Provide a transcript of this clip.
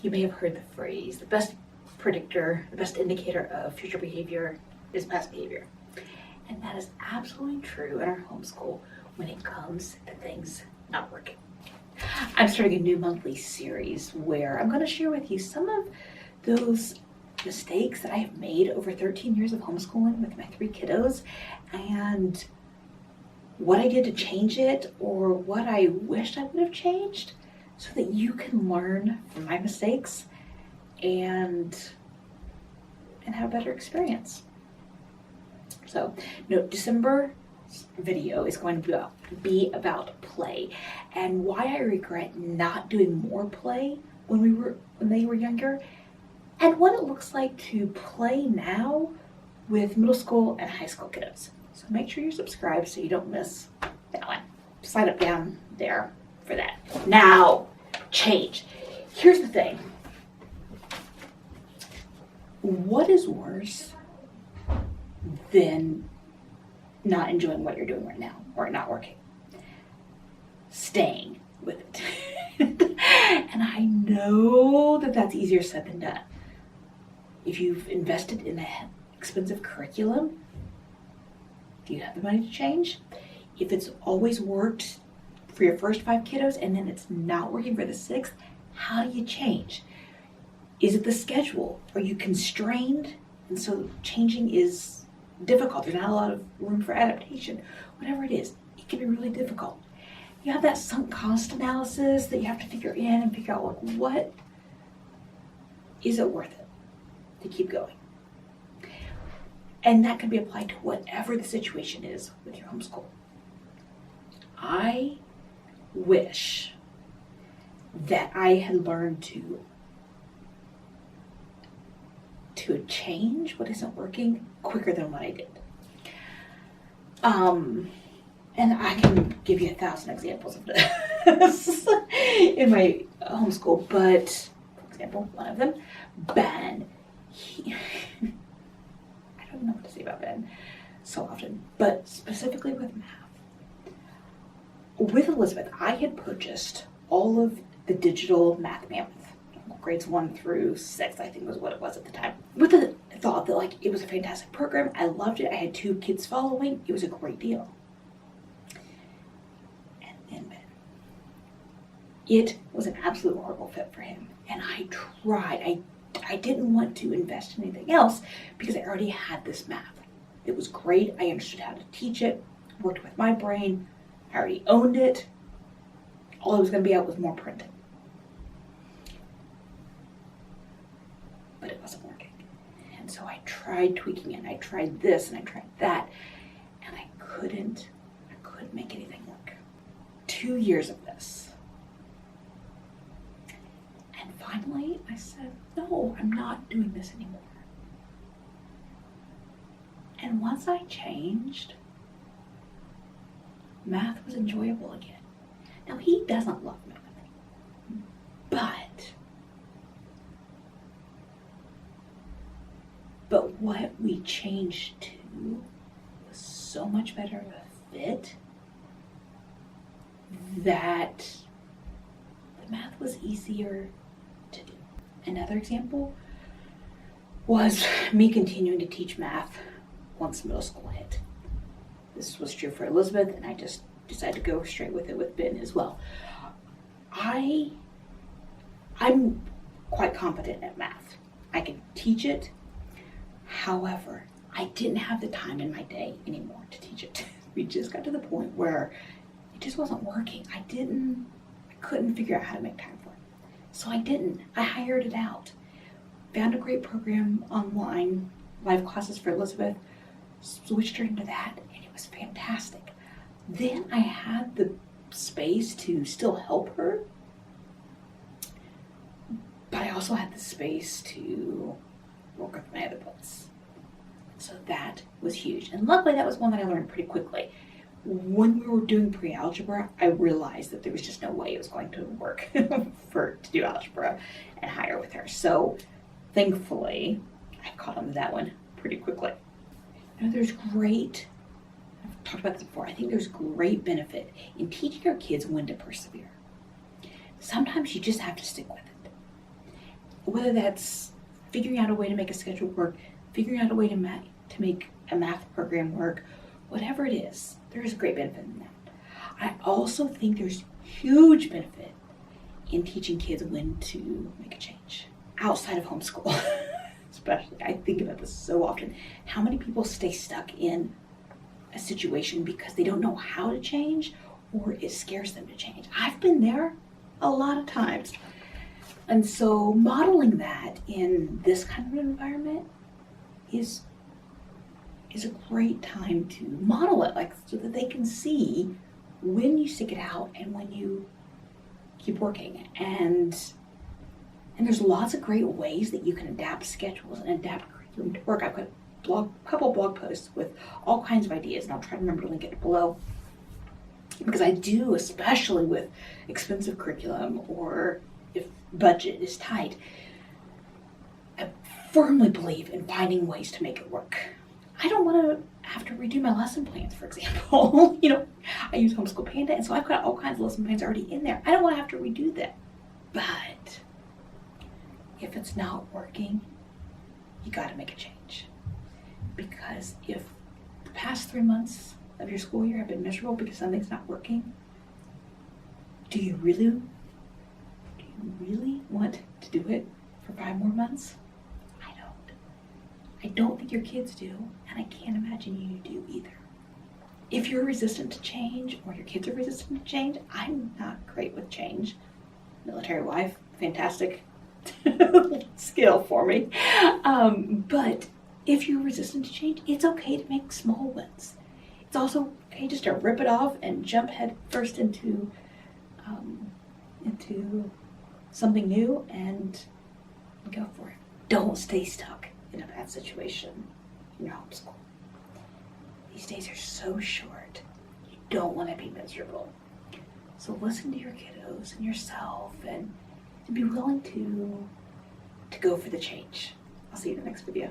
You may have heard the phrase, the best predictor, the best indicator of future behavior is past behavior. And that is absolutely true in our homeschool when it comes to things not working. I'm starting a new monthly series where I'm going to share with you some of those mistakes that I have made over 13 years of homeschooling with my 3 kiddos, and what I did to change it, or what I wished I would have changed, so that you can learn from my mistakes and have a better experience. So, December video is going to be about play and why I regret not doing more play when they were younger, and what it looks like to play now with middle school and high school kiddos. So make sure you're subscribed so you don't miss that one. Slide up down there for that. Now, change. Here's the thing. What is worse than not enjoying what you're doing right now or not working? Staying with it. And I know that that's easier said than done. If you've invested in an expensive curriculum, do you have the money to change? If it's always worked for your first 5 kiddos and then it's not working for the 6th, how do you change? Is it the schedule? Are you constrained? And so changing is difficult. There's not a lot of room for adaptation. Whatever it is, it can be really difficult. You have that sunk cost analysis that you have to figure in and figure out, like, what is it worth it to keep going? And that can be applied to whatever the situation is with your homeschool. I wish that I had learned to change what isn't working quicker than what I did. And I can give you 1,000 examples of this in my homeschool, but for example, one of them, Ben, I don't know what to say about Ben so often, but specifically with math. With Elizabeth, I had purchased all of the digital Math Mammoth, grades 1 through 6, I think was what it was at the time, with the thought that, like, it was a fantastic program. I loved it. I had 2 kids following. It was a great deal. And then Ben, it was an absolute horrible fit for him. And I tried. I didn't want to invest in anything else because I already had this math. It was great. I understood how to teach it, worked with my brain. I already owned it. All it was going to be out was more printing. But it wasn't working. And so I tried tweaking it. I tried this and I tried that. And I couldn't make anything work. 2 years of this. And finally I said, no, I'm not doing this anymore. And once I changed, math was enjoyable again. Now, he doesn't love math, but what we changed to was so much better of a fit that the math was easier to do. Another example was me continuing to teach math once middle school hit. This was true for Elizabeth, and I just decided to go straight with it with Ben as well. I'm quite competent at math. I can teach it. However, I didn't have the time in my day anymore to teach it. We just got to the point where it just wasn't working. I couldn't figure out how to make time for it. So I didn't. I hired it out. Found a great program online, live classes for Elizabeth, switched her into that, and it was fantastic. Then I had the space to still help her, but I also had the space to work with my other books. So that was huge. And luckily that was one that I learned pretty quickly. When we were doing pre-algebra, I realized that there was just no way it was going to work to do algebra and higher with her. So thankfully, I caught on to that one pretty quickly. You know, there's great, I've talked about this before, I think there's great benefit in teaching our kids when to persevere. Sometimes you just have to stick with it. whether that's figuring out a way to make a schedule work, figuring out a way to make a math program work, whatever it is, there is a great benefit in that. I also think there's huge benefit in teaching kids when to make a change outside of homeschool. Especially, I think about this so often. How many people stay stuck in a situation because they don't know how to change or it scares them to change? I've been there a lot of times. And so modeling that in this kind of an environment is a great time to model it, like, so that they can see when you stick it out and when you keep working. And there's lots of great ways that you can adapt schedules and adapt curriculum to work. I've got a couple blog posts with all kinds of ideas, and I'll try to remember to link it below. Because I do, especially with expensive curriculum or if budget is tight, I firmly believe in finding ways to make it work. I don't want to have to redo my lesson plans, for example. I use Homeschool Panda, and so I've got all kinds of lesson plans already in there. I don't want to have to redo that. But if it's not working, you got to make a change. Because if the past 3 months of your school year have been miserable because something's not working, do you really want to do it for 5 more months? I don't think your kids do, and I can't imagine you do either. If you're resistant to change, or your kids are resistant to change, I'm not great with change. Military wife, fantastic skill for me. But if you're resistant to change, it's okay to make small wins. It's also okay just to rip it off and jump head first into something new and go for it. Don't stay stuck in a bad situation in your homeschool. These days are so short. You don't want to be miserable. So listen to your kiddos and yourself and be willing to go for the change. I'll see you in the next video.